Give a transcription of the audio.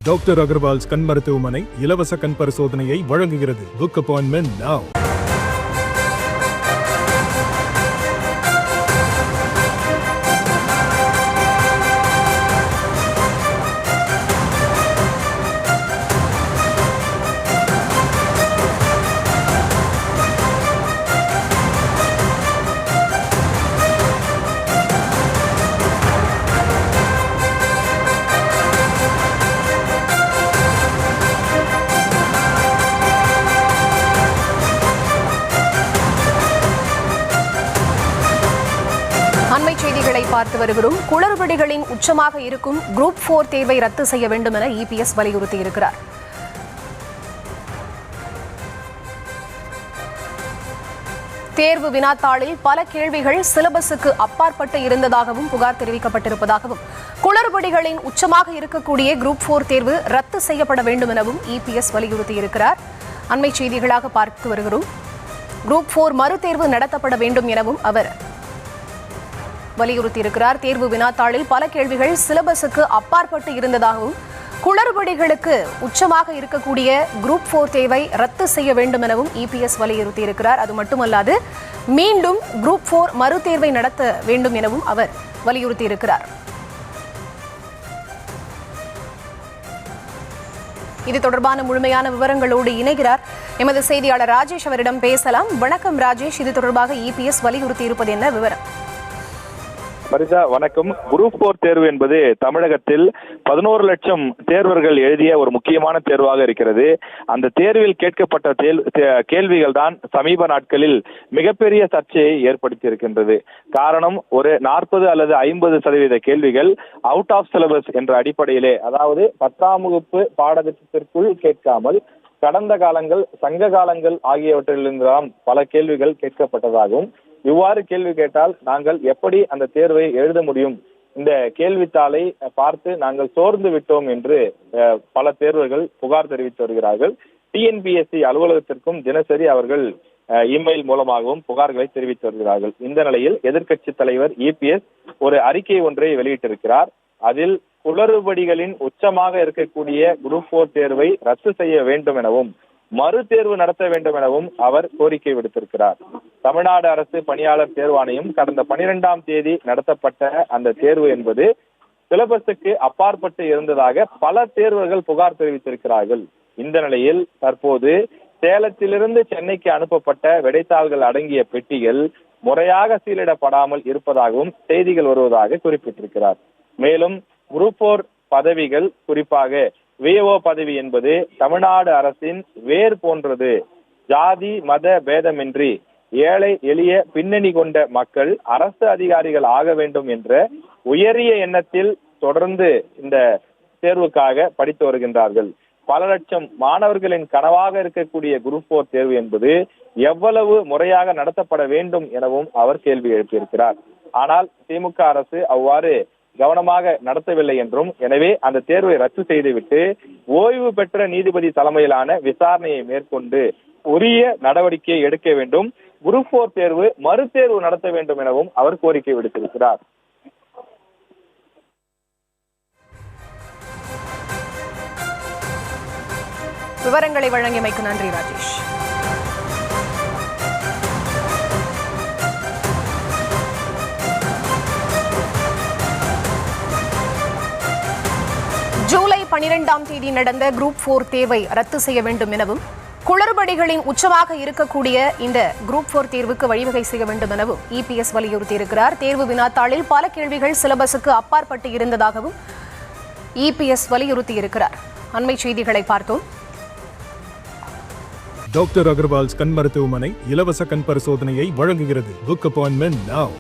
Doctor Agarwal's கண் மருத்துவமனை இலவச கண் பரிசோதனையை வழங்குகிறது. Book appointment now. அண்மை செய்திகளை பார்த்து வருகிறோம். குளறுபடிகளின் உச்சமாக இருக்கும் குரூப் 4 தேர்வை ரத்து செய்ய வேண்டும் என இபிஎஸ் வலியுறுத்தியிருக்கிறார். தேர்வு வினாத்தாளில் பல கேள்விகள் சிலபஸுக்கு அப்பாற்பட்டு இருந்ததாகவும் புகார் தெரிவிக்கப்பட்டிருப்பதாகவும், குளறுபடிகளின் உச்சமாக இருக்கக்கூடிய குரூப் 4 தேர்வு ரத்து செய்யப்பட வேண்டும் எனவும் இபிஎஸ் வலியுறுத்தியிருக்கிறார். அண்மை செய்திகளாக பார்த்து வருகிறோம். குரூப் 4 மறுதேர்வு நடத்தப்பட வேண்டும் எனவும் அவர் வலியுறுத்தியிருக்கிறார். தேர்வு வினாத்தாளில் பல கேள்விகள் சிலபஸுக்கு அப்பாற்பட்டு இருந்ததாகவும், குளறுபடிகளுக்கு உச்சமாக இருக்கக்கூடிய குரூப் 4 தேர்வை ரத்து செய்ய வேண்டும் எனவும் இபிஎஸ் வலியுறுத்தியிருக்கிறார். அது மட்டுமல்லாது மீண்டும் குரூப் 4 மறுதேர்வை நடத்த வேண்டும் எனவும் அவர் வலியுறுத்தியிருக்கிறார். இது தொடர்பான முழுமையான விவரங்களோடு இணைகிறார் எமது செய்தியாளர் ராஜேஷ். அவரிடம் பேசலாம். வணக்கம் ராஜேஷ், இது தொடர்பாக இபிஎஸ் வலியுறுத்தி இருப்பது என்ன விவரம்? மரிதா வணக்கம். குரூப் 4 தேர்வு என்பது தமிழகத்தில் 11 லட்சம் தேர்வர்கள் எழுதிய ஒரு முக்கியமான தேர்வாக இருக்கிறது. அந்த தேர்வில் கேட்கப்பட்ட கேள்விகள் தான் சமீப நாட்களில் மிகப்பெரிய சர்ச்சையை ஏற்படுத்தி இருக்கின்றது. காரணம், ஒரு 40 அல்லது 50% கேள்விகள் அவுட் ஆஃப் சிலபஸ் என்ற அடிப்படையிலே, அதாவது 10ஆம் வகுப்பு பாடத்திட்டத்திற்குள் கேட்காமல் கடந்த காலங்கள், சங்க காலங்கள் ஆகியவற்றிலிருந்துதான் பல கேள்விகள் கேட்கப்பட்டதாகவும், இவ்வாறு கேள்வி கேட்டால் நாங்கள் எப்படி அந்த தேர்வை எழுத முடியும், இந்த கேள்வித்தாளை பார்த்து நாங்கள் சோர்ந்து விட்டோம் என்று பல தேர்வர்கள் புகார் தெரிவித்து வருகிறார்கள். டிஎன்பிஎஸ்சி அலுவலகத்திற்கும் தினசரி அவர்கள் இமெயில் மூலமாகவும் புகார்களை தெரிவித்து வருகிறார்கள். இந்த நிலையில் எதிர்க்கட்சி தலைவர் இபிஎஸ் ஒரு அறிக்கை ஒன்றை வெளியிட்டிருக்கிறார். அதில் குளறுபடிகளின் உச்சமாக இருக்கக்கூடிய குரூப் 4 தேர்வை ரத்து செய்ய வேண்டும் எனவும், மறு தேர்வு நடத்த வேண்டும் எனவும் அவர் கோரிக்கை விடுத்திருக்கிறார். தமிழ்நாடு அரசு பணியாளர் தேர்வாணையம் கடந்த 12ஆம் தேதி நடத்தப்பட்ட அந்த தேர்வு என்பது சிலபஸுக்கு அப்பாற்பட்டு இருந்ததாக பல தேர்வர்கள் புகார் தெரிவித்திருக்கிறார்கள். இந்த நிலையில் தற்போது சேலத்திலிருந்து சென்னைக்கு அனுப்பப்பட்ட விடைத்தாள்கள் அடங்கிய பெட்டிகள் முறையாக சீலிடப்படாமல் இருப்பதாகவும் செய்திகள் வருவதாக குறிப்பிட்டிருக்கிறார். மேலும் குரூப் 4 பதவிகள், குறிப்பாக விஓ பதவி என்பது தமிழ்நாடு அரசின் வேர் போன்றது. ஜாதி மத பேதமின்றி ஏழை எளிய பின்னணி கொண்ட மக்கள் அரசு அதிகாரிகள் ஆக வேண்டும் என்ற உயரிய எண்ணத்தில் தொடர்ந்து இந்த தேர்வுக்காக படித்து வருகின்றார்கள். பல லட்சம் மாணவர்களின் கனவாக இருக்கக்கூடிய குரூப் 4 தேர்வு என்பது எவ்வளவு முறையாக நடத்தப்பட வேண்டும் எனவும் அவர் கேள்வி எழுப்பியிருக்கிறார். ஆனால் திமுக அரசு அவ்வாறு கவனமாக நடத்தவில்லை என்றும், எனவே அந்த தேர்வை ரத்து செய்துவிட்டு ஓய்வு பெற்ற நீதிபதி தலைமையிலான விசாரணையை மேற்கொண்டு உரிய நடவடிக்கையை எடுக்க வேண்டும், குரூப் 4 தேர்வு மறுதேர்வு நடத்த வேண்டும் எனவும் அவர் கோரிக்கை விடுத்திருக்கிறார். விவரங்களை வழங்கியமைக்கு நன்றி ராஜேஷ். ஜூலை 12ஆம் தேதி நடந்த குரூப் 4 தேர்வை ரத்து செய்ய வேண்டும் எனவும், குளறுபடிகளின் உச்சமாக இருக்கக்கூடிய இந்த குரூப் 4 தேர்வுக்கு வழிவகை செய்ய வேண்டும் எனவும் இபிஎஸ் வலியுறுத்தியிருக்கிறார். தேர்வு வினாத்தாளில் பல கேள்விகள் சிலபஸுக்கு அப்பாற்பட்டு இருந்ததாகவும் இபிஎஸ் வலியுறுத்தியிருக்கிறார். அண்மை செய்திகளை பார்த்தோம். டாக்டர் அகர்வால்ஸ் கண் மருத்துவமனை இலவச கண் பரிசோதனையை வழங்குகிறது. Book appointment now.